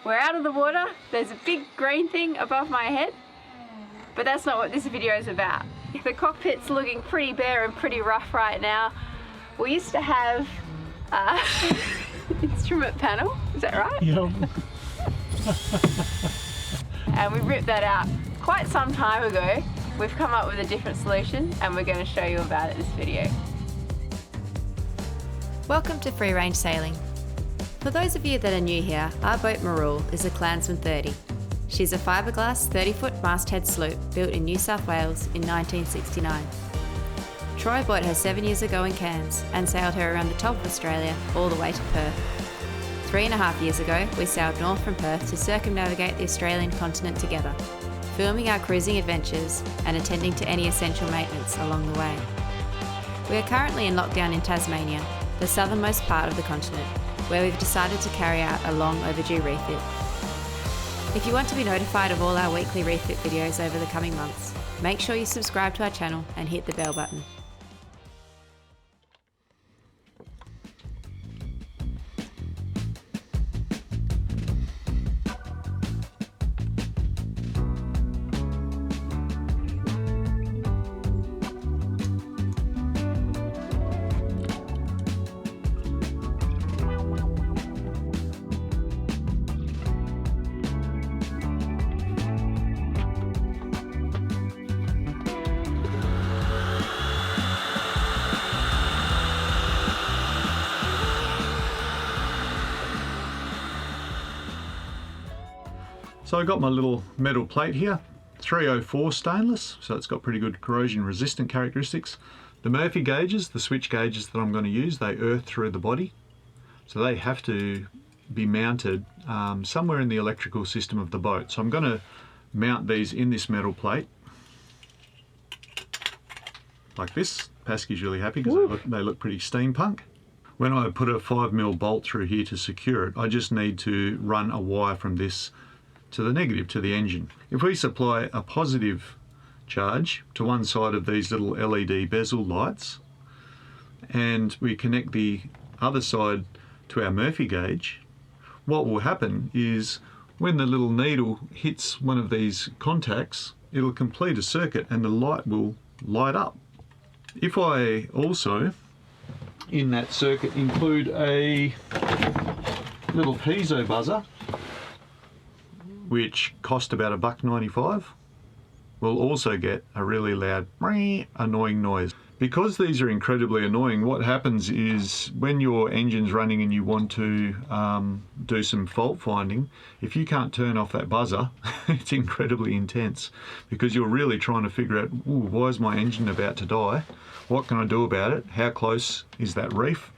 We're out of the water. There's a big green thing above my head, but that's not what this video is about. The cockpit's looking pretty bare and pretty rough right now. We used to have instrument panel, is that right? Yep. And we ripped that out quite some time ago. We've come up with a different solution and we're going to show you about it in this video. Welcome to Free Range Sailing. For those of you that are new here, our boat Marul is a Clansman 30. She's a fiberglass 30-foot masthead sloop built in New South Wales in 1969. Troy bought her 7 years ago in Cairns and sailed her around the top of Australia all the way to Perth. 3.5 years ago, we sailed north from Perth to circumnavigate the Australian continent together, filming our cruising adventures and attending to any essential maintenance along the way. We are currently in lockdown in Tasmania, the southernmost part of the continent, where we've decided to carry out a long overdue refit. If you want to be notified of all our weekly refit videos over the coming months, make sure you subscribe to our channel and hit the bell button. So I got my little metal plate here, 304 stainless, so it's got pretty good corrosion resistant characteristics. The Murphy gauges, the switch gauges that I'm going to use, they earth through the body, so they have to be mounted somewhere in the electrical system of the boat. So I'm going to mount these in this metal plate like this. Pascale's really happy because they look pretty steampunk. When I put a 5mm bolt through here to secure it, I just need to run a wire from this to the negative, to the engine. If we supply a positive charge to one side of these little LED bezel lights and we connect the other side to our Murphy gauge, what will happen is when the little needle hits one of these contacts, it'll complete a circuit and the light will light up. If I also, in that circuit, include a little piezo buzzer, which cost about $1.95, we'll also get a really loud annoying noise. Because these are incredibly annoying, what happens is when your engine's running and you want to do some fault finding, if you can't turn off that buzzer, it's incredibly intense because you're really trying to figure out, why is my engine about to die? What can I do about it? How close is that reef?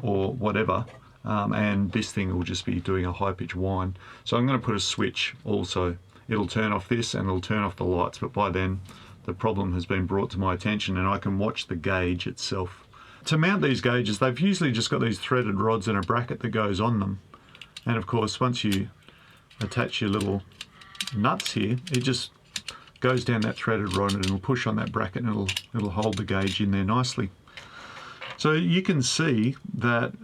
Or whatever. And this thing will just be doing a high-pitched whine. So I'm going to put a switch also. It'll turn off this and it'll turn off the lights, but by then the problem has been brought to my attention and I can watch the gauge itself. To mount these gauges, they've usually just got these threaded rods and a bracket that goes on them. And of course, once you attach your little nuts here, it just goes down that threaded rod and it'll push on that bracket and it'll hold the gauge in there nicely. So you can see that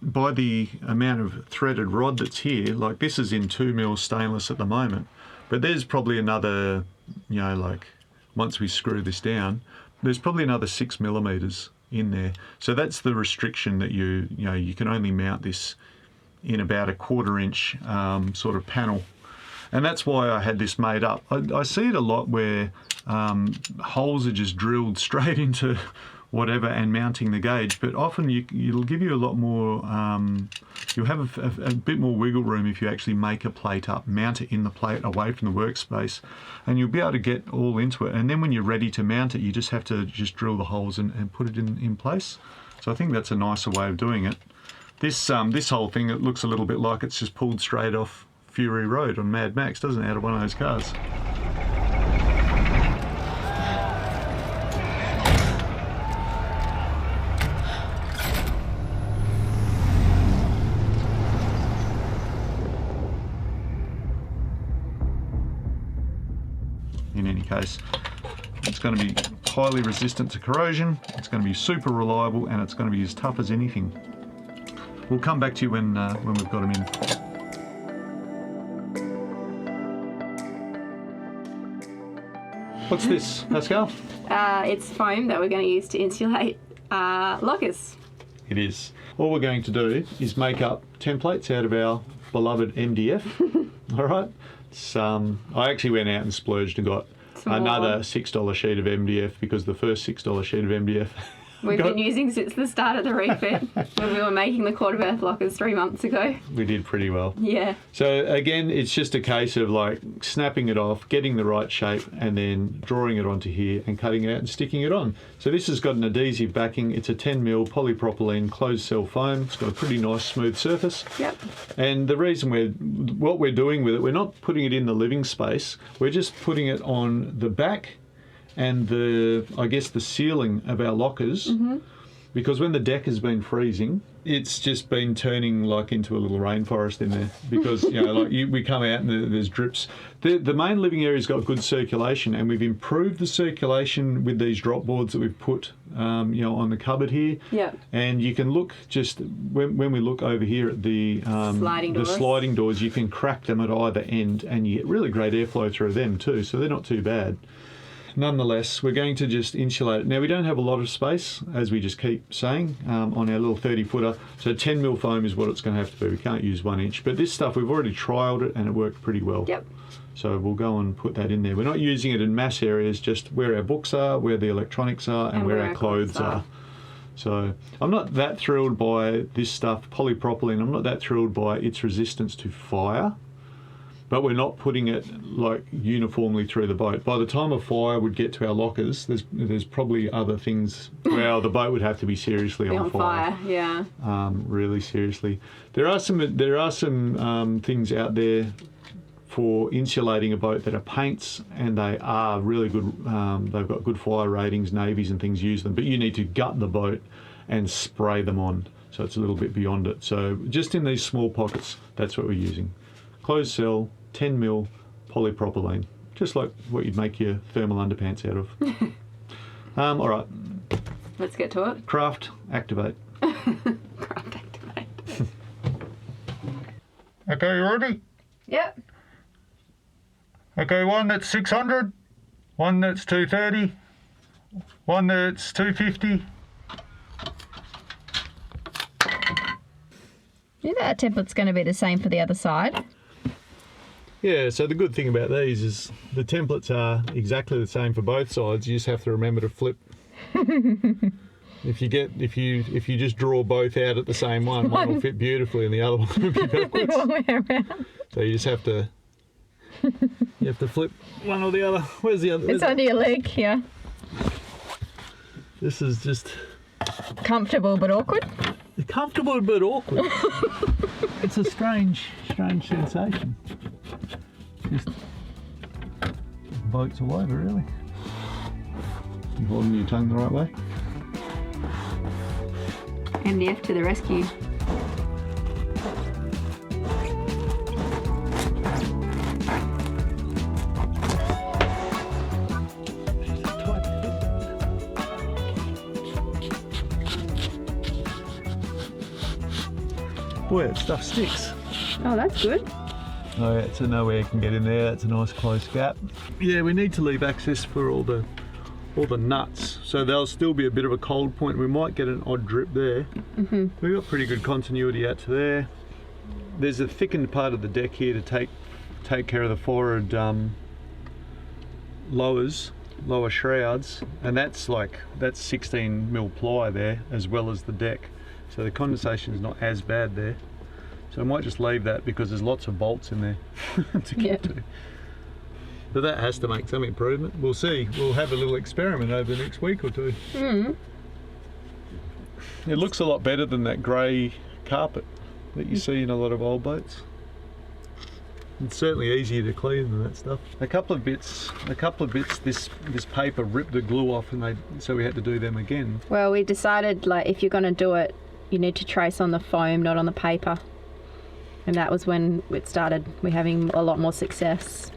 by the amount of threaded rod that's here, like this is in 2mm stainless at the moment, but there's probably another, like once we screw this down, there's probably another 6mm in there. So that's the restriction that you can only mount this in about a 1/4 inch sort of panel. And that's why I had this made up. I see it a lot where holes are just drilled straight into whatever and mounting the gauge, but often it'll give you a lot more, you'll have a bit more wiggle room if you actually make a plate up, mount it in the plate away from the workspace, and you'll be able to get all into it. And then when you're ready to mount it, you just have to just drill the holes and put it in place. So I think that's a nicer way of doing it. This whole thing, it looks a little bit like it's just pulled straight off Fury Road on Mad Max, doesn't it, out of one of those cars? In any case, it's going to be highly resistant to corrosion, it's going to be super reliable, and it's going to be as tough as anything. We'll come back to you when we've got them in. What's this, Pascale? It's foam that we're going to use to insulate lockers. It is. All we're going to do is make up templates out of our beloved MDF. All right. I actually went out and splurged and got another $6 sheet of MDF because the first $6 sheet of MDF we've been using since the start of the refit when we were making the quarter berth lockers 3 months ago. We did pretty well. Yeah. So again, it's just a case of like snapping it off, getting the right shape, and then drawing it onto here and cutting it out and sticking it on. So this has got an adhesive backing. It's a 10mm polypropylene closed cell foam. It's got a pretty nice smooth surface. Yep. And the reason what we're doing with it, we're not putting it in the living space. We're just putting it on the back and I guess the ceiling of our lockers, because when the deck has been freezing, it's just been turning like into a little rainforest in there because we come out and there's drips. The main living area's got good circulation, and we've improved the circulation with these drop boards that we've put on the cupboard here. Yeah. And you can look just when we look over here at the sliding doors, you can crack them at either end, and you get really great airflow through them too. So they're not too bad. Nonetheless, we're going to just insulate it. Now, we don't have a lot of space, as we just keep saying, on our little 30-footer. So 10mm foam is what it's going to have to be. We can't use 1 inch. But this stuff, we've already trialled it and it worked pretty well. Yep. So we'll go and put that in there. We're not using it in mass areas, just where our books are, where the electronics are, and where our clothes are. So I'm not that thrilled by this stuff, polypropylene. I'm not that thrilled by its resistance to fire. But we're not putting it like uniformly through the boat. By the time a fire would get to our lockers, there's probably other things. Well, the boat would have to be seriously on fire. Yeah. Really seriously. There are some things out there for insulating a boat that are paints, and they are really good. They've got good fire ratings. Navies and things use them, but you need to gut the boat and spray them on. So it's a little bit beyond it. So just in these small pockets, that's what we're using. Closed cell, 10mm polypropylene, just like what you'd make your thermal underpants out of. All right. Let's get to it. Craft, activate. Craft, activate. Okay, you ready? Yep. Okay, one that's 600, one that's 230, one that's 250. Yeah, that template's going to be the same for the other side. Yeah, so the good thing about these is the templates are exactly the same for both sides. You just have to remember to flip. If you just draw both out at the same one will fit beautifully and the other one will be backwards. One way around. So you just have to flip one or the other. Where's the other? It's under your leg here. This is just Comfortable but awkward. comfortable but awkward. It's a strange sensation. Just boats all over, really. You holding your tongue the right way? MDF to the rescue. Boy, that stuff sticks. Oh, that's good. Oh yeah, so no air can get in there. That's a nice close gap. Yeah, we need to leave access for all the nuts, so there'll still be a bit of a cold point. We might get an odd drip there. Mm-hmm. We've got pretty good continuity out to there. There's a thickened part of the deck here to take care of the forward lower shrouds, and that's 16mm ply there as well as the deck. So the condensation is not as bad there. So I might just leave that because there's lots of bolts in there to get to. But that has to make some improvement. We'll see. We'll have a little experiment over the next week or two. Mm. It looks a lot better than that grey carpet that you see in a lot of old boats. It's certainly easier to clean than that stuff. A couple of bits. This paper ripped the glue off, and so we had to do them again. Well, we decided if you're going to do it, you need to trace on the foam, not on the paper. And that was when it started. We're having a lot more success.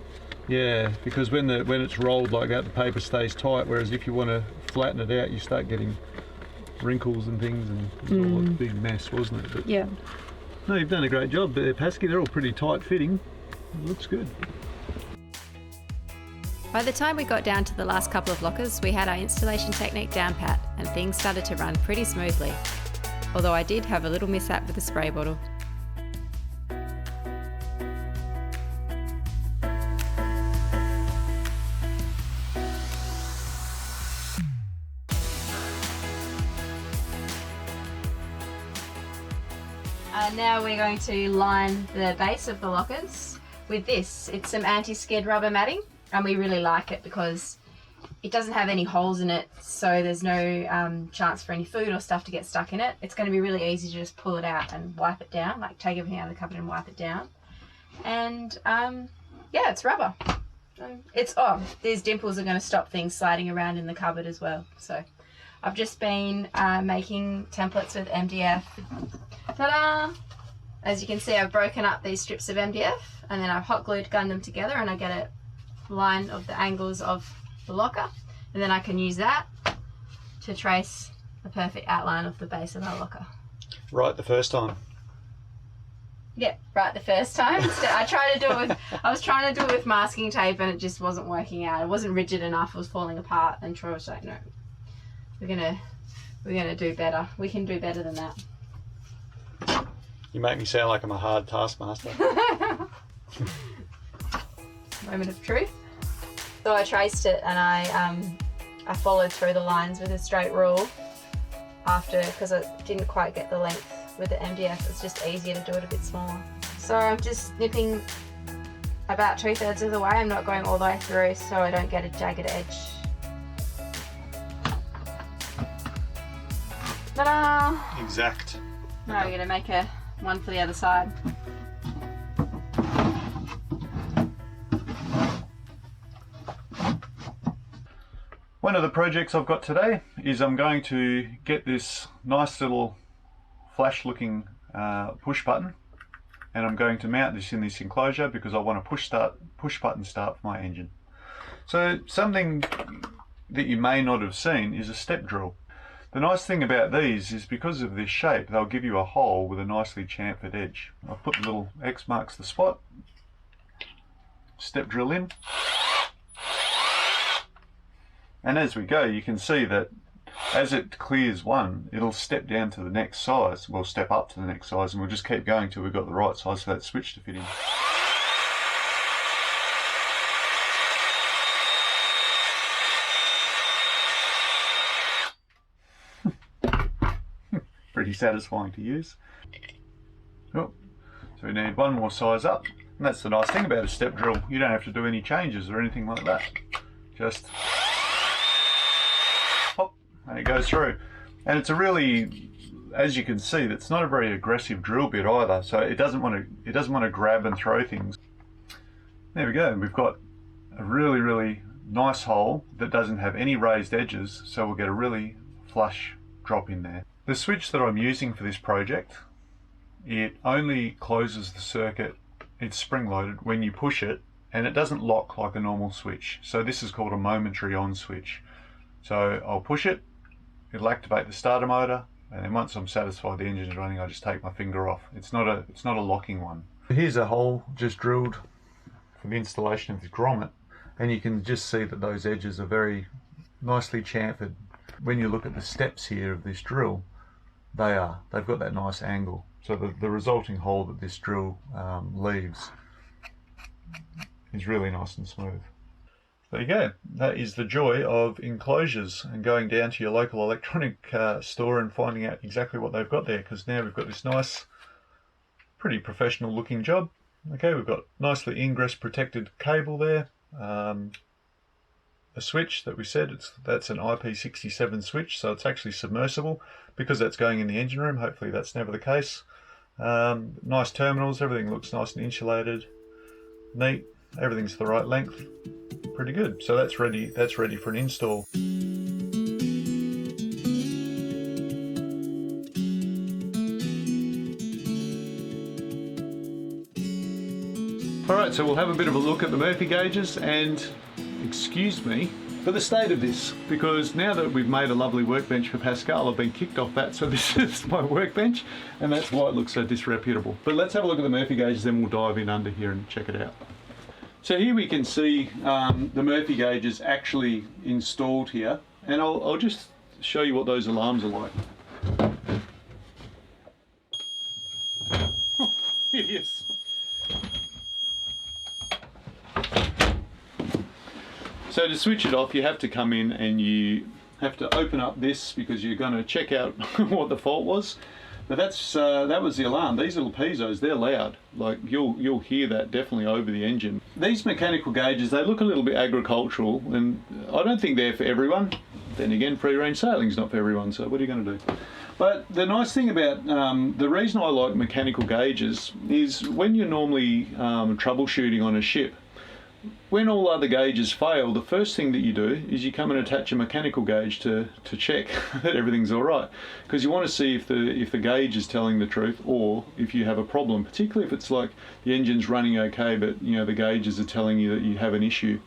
Yeah, because when it's rolled like that, the paper stays tight. Whereas if you want to flatten it out, you start getting wrinkles and things, and it was all a big mess, wasn't it? But yeah. No, you've done a great job there, Pascale. They're all pretty tight fitting. It looks good. By the time we got down to the last couple of lockers, we had our installation technique down pat and things started to run pretty smoothly. Although I did have a little mishap with the spray bottle. Now we're going to line the base of the lockers with this. It's some anti-skid rubber matting, and we really like it because it doesn't have any holes in it, so there's no chance for any food or stuff to get stuck in it. It's going to be really easy to just pull it out and wipe it down, like take everything out of the cupboard and wipe it down. And yeah, it's rubber. These dimples are going to stop things sliding around in the cupboard as well. So I've just been making templates with MDF. Ta-da! As you can see, I've broken up these strips of MDF and then I've hot glued gunned them together, and I get a line of the angles of the locker, and then I can use that to trace the perfect outline of the base of our locker. Right the first time. Yep, right the first time. I was trying to do it with masking tape and it just wasn't working out. It wasn't rigid enough, it was falling apart, and Troy was like, no, we're gonna do better. We can do better than that. You make me sound like I'm a hard taskmaster. Moment of truth. So I traced it and I followed through the lines with a straight rule after, because I didn't quite get the length with the MDF. It's just easier to do it a bit smaller. So I'm just snipping about 2/3 of the way. I'm not going all the way through so I don't get a jagged edge. Ta-da! Exact. Now we're going to make one for the other side. One of the projects I've got today is I'm going to get this nice little flash looking push button, and I'm going to mount this in this enclosure because I want a push button start for my engine. So something that you may not have seen is a step drill. The nice thing about these is because of this shape, they'll give you a hole with a nicely chamfered edge. I've put the little X marks the spot, step drill in, and as we go you can see that as it clears one, it'll step down to the next size, well, step up to the next size, and we'll just keep going till we've got the right size for that switch to fit in. Pretty satisfying to use. Oh, so we need one more size up, and that's the nice thing about a step drill. You don't have to do any changes or anything like that. Just pop, and it goes through. And it's a really, as you can see, that's not a very aggressive drill bit either. So it doesn't want to grab and throw things. There we go. We've got a really, really nice hole that doesn't have any raised edges, so we'll get a really flush drop in there. The switch that I'm using for this project, it only closes the circuit, it's spring loaded when you push it, and it doesn't lock like a normal switch. So this is called a momentary on switch. So I'll push it, it'll activate the starter motor, and then once I'm satisfied the engine is running, I just take my finger off. It's not a locking one. Here's a hole just drilled for the installation of the grommet, and you can just see that those edges are very nicely chamfered. When you look at the steps here of this drill, they've got that nice angle. So the resulting hole that this drill leaves is really nice and smooth. There you go. That is the joy of enclosures and going down to your local electronic store and finding out exactly what they've got there, because now we've got this nice, pretty professional looking job. Okay, we've got nicely ingress protected cable there. A switch that we said, that's an IP67 switch, so it's actually submersible because that's going in the engine room. Hopefully that's never the case. Nice terminals, everything looks nice and insulated, neat, everything's the right length, pretty good. So that's ready for an install. Alright, so we'll have a bit of a look at the Murphy gauges, and excuse me for the state of this, because now that we've made a lovely workbench for Pascale, I've been kicked off that, so this is my workbench, and that's why it looks so disreputable. But let's have a look at the Murphy gauges, then we'll dive in under here and check it out. So here we can see the Murphy gauges actually installed here, and I'll just show you what those alarms are like. Oh, hideous. So to switch it off, you have to come in and you have to open up this because you're going to check out what the fault was. But that was the alarm. These little piezo's, they're loud. Like you'll hear that definitely over the engine. These mechanical gauges, they look a little bit agricultural, and I don't think they're for everyone. Then again, free-range sailing's not for everyone, so what are you going to do? But the nice thing about the reason I like mechanical gauges is when you're normally troubleshooting on a ship, when all other gauges fail, the first thing that you do is you come and attach a mechanical gauge to check that everything's all right, because you want to see if the gauge is telling the truth or if you have a problem, particularly if it's like the engine's running okay but you know the gauges are telling you that you have an issue.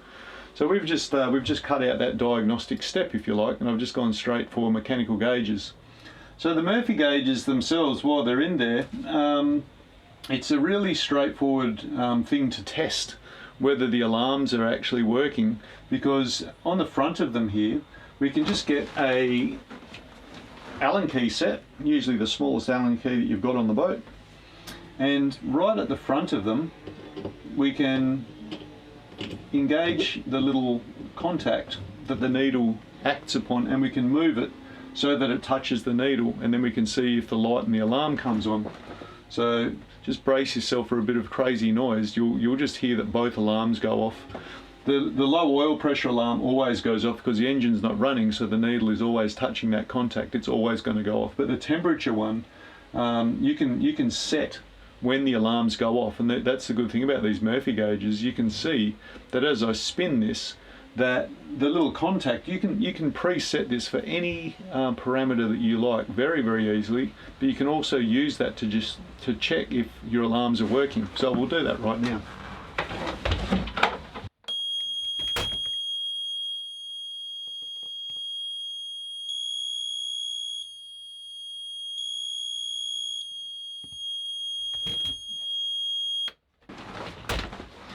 So we've just cut out that diagnostic step, if you like, and I've just gone straight for mechanical gauges. So the Murphy gauges themselves, while they're in there, it's a really straightforward thing to test whether the alarms are actually working, because on the front of them here we can just get a Allen key set, usually the smallest Allen key that you've got on the boat, and right at the front of them we can engage the little contact that the needle acts upon, and we can move it so that it touches the needle, and then we can see if the light and the alarm comes on. So just brace yourself for a bit of crazy noise. You'll just hear that both alarms go off. The low oil pressure alarm always goes off because the engine's not running, so the needle is always touching that contact. It's always going to go off. But the temperature one, you can set when the alarms go off, and that's the good thing about these Murphy gauges. You can see that as I spin this, that the little contact, you can preset this for any parameter that you like very, very easily, but you can also use that to check if your alarms are working. So we'll do that right now.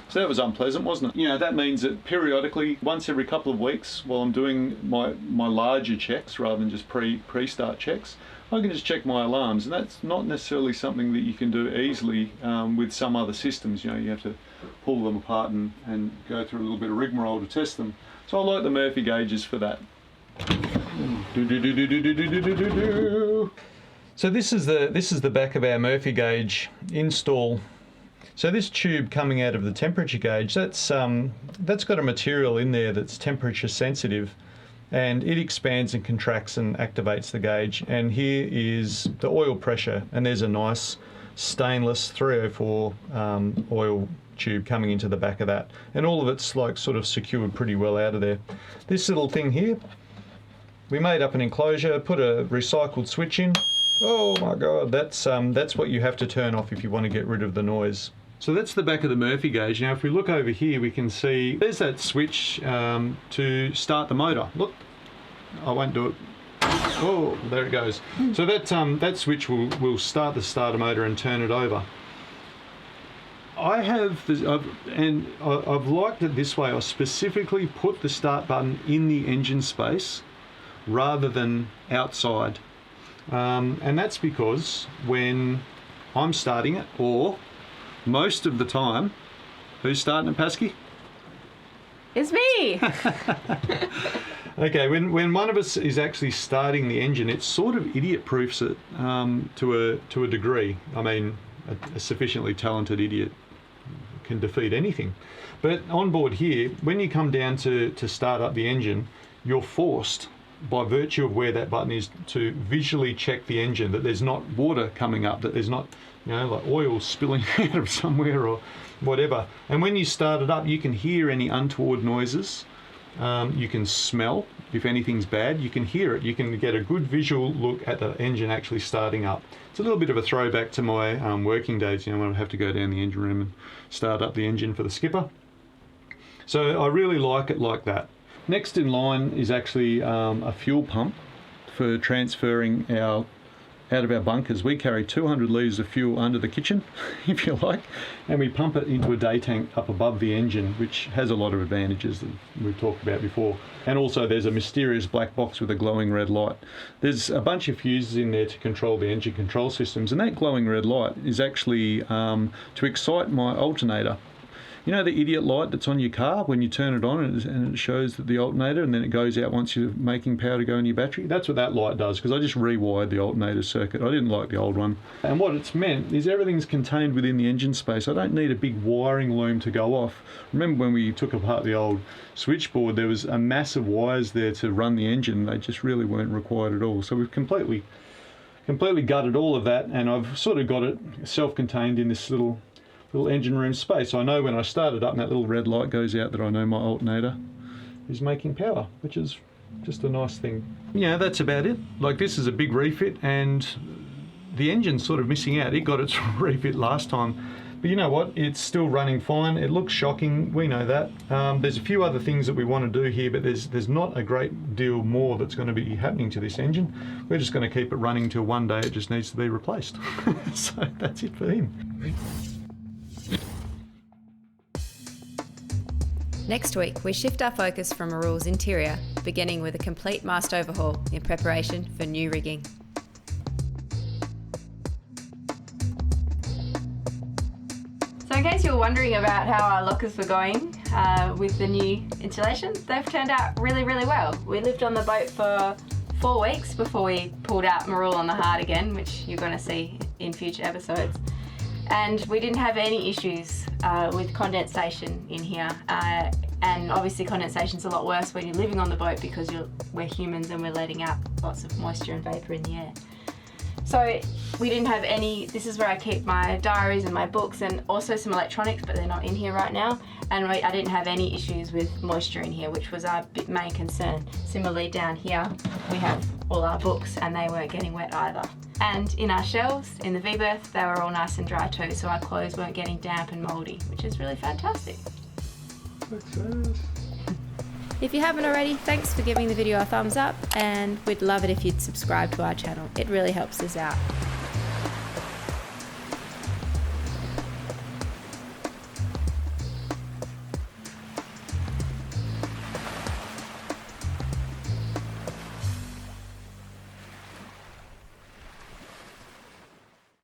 So that was unpleasant, wasn't it? You know, that means that periodically, once every couple of weeks, while I'm doing my larger checks rather than just pre-start checks, I can just check my alarms, and that's not necessarily something that you can do easily with some other systems. You know, you have to pull them apart and go through a little bit of rigmarole to test them. So I like the Murphy gauges for that. So this is the back of our Murphy gauge install. So this tube coming out of the temperature gauge, that's got a material in there that's temperature sensitive, and it expands and contracts and activates the gauge. And here is the oil pressure, and there's a nice stainless 304 oil tube coming into the back of that, and all of it's like sort of secured pretty well out of there. This little thing here, we made up an enclosure, put a recycled switch in. Oh my god, that's what you have to turn off if you want to get rid of the noise. So that's the back of the Murphy gauge. Now if we look over here, we can see there's that switch to start the motor. Look, I won't do it. Oh, there it goes. So that switch will start the starter motor and turn it over. I've liked it this way. I specifically put the start button in the engine space rather than outside. And that's because when I'm starting it, or most of the time, who's starting it, Pascale? It's me! Okay, when one of us is actually starting the engine, it sort of idiot-proofs it to a degree. I mean, a sufficiently talented idiot can defeat anything. But on board here, when you come down to start up the engine, you're forced, by virtue of where that button is, to visually check the engine, that there's not water coming up, that there's not, you know, like oil spilling out of somewhere or whatever. And when you start it up, you can hear any untoward noises. You can smell if anything's bad. You can hear it. You can get a good visual look at the engine actually starting up. It's a little bit of a throwback to my working days, you know, when I'd have to go down the engine room and start up the engine for the skipper. So I really like it like that. Next in line is actually a fuel pump for transferring our out of our bunkers. We carry 200 litres of fuel under the kitchen, if you like, and we pump it into a day tank up above the engine, which has a lot of advantages that we've talked about before. And also there's a mysterious black box with a glowing red light. There's a bunch of fuses in there to control the engine control systems, and that glowing red light is actually to excite my alternator. You know the idiot light that's on your car when you turn it on and it shows that the alternator, and then it goes out once you're making power to go in your battery? That's what that light does, because I just rewired the alternator circuit. I didn't like the old one. And what it's meant is everything's contained within the engine space. I don't need a big wiring loom to go off. Remember when we took apart the old switchboard, there was a massive wires there to run the engine. They just really weren't required at all. So we've completely gutted all of that, and I've sort of got it self-contained in this little engine room space. I know when I start it up and that little red light goes out that I know my alternator is making power, which is just a nice thing. Yeah, that's about it. Like, this is a big refit, and the engine's sort of missing out. It got its refit last time, but you know what? It's still running fine. It looks shocking. We know that. There's a few other things that we want to do here, but there's not a great deal more that's going to be happening to this engine. We're just going to keep it running till one day it just needs to be replaced. So that's it for him. Next week, we shift our focus from Marul's interior, beginning with a complete mast overhaul in preparation for new rigging. So in case you were wondering about how our lockers were going with the new insulation, they've turned out really, really well. We lived on the boat for 4 weeks before we pulled out Marul on the hard again, which you're going to see in future episodes. And we didn't have any issues with condensation in here. And obviously condensation's a lot worse when you're living on the boat, because we're humans and we're letting out lots of moisture and vapour in the air. So we didn't have any. This is where I keep my diaries and my books, and also some electronics, but they're not in here right now. And I didn't have any issues with moisture in here, which was our main concern. Similarly down here, we have all our books and they weren't getting wet either. And in our shelves, in the V-berth, they were all nice and dry too, so our clothes weren't getting damp and mouldy, which is really fantastic. If you haven't already, thanks for giving the video a thumbs up, and we'd love it if you'd subscribe to our channel. It really helps us out.